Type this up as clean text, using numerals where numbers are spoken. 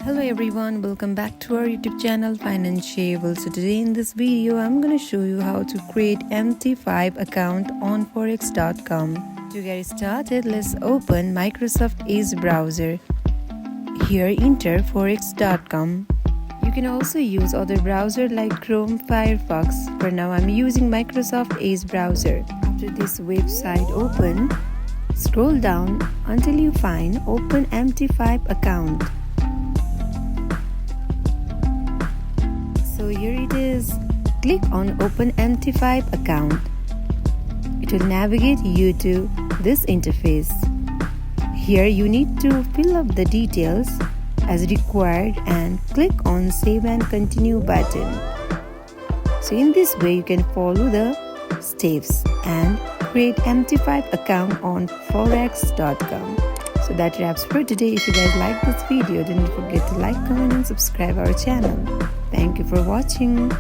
Hello everyone, welcome back to our YouTube channel Financiable. So today in this video I'm going to show you how to create MT5 account on forex.com. To get started, let's open Microsoft Edge browser. Here enter forex.com. You can also use other browser like Chrome, Firefox. For now I'm using Microsoft Edge browser. After this website open, scroll down until you find open MT5 account. So here it is. Click on open MT5 account. It will navigate you to this interface. Here you need to fill up the details as required and click on save and continue button. So in this way you can follow the steps and create MT5 account on forex.com. So that wraps for today. If you guys like this video, don't forget to like, comment and subscribe our channel. Thank you for watching.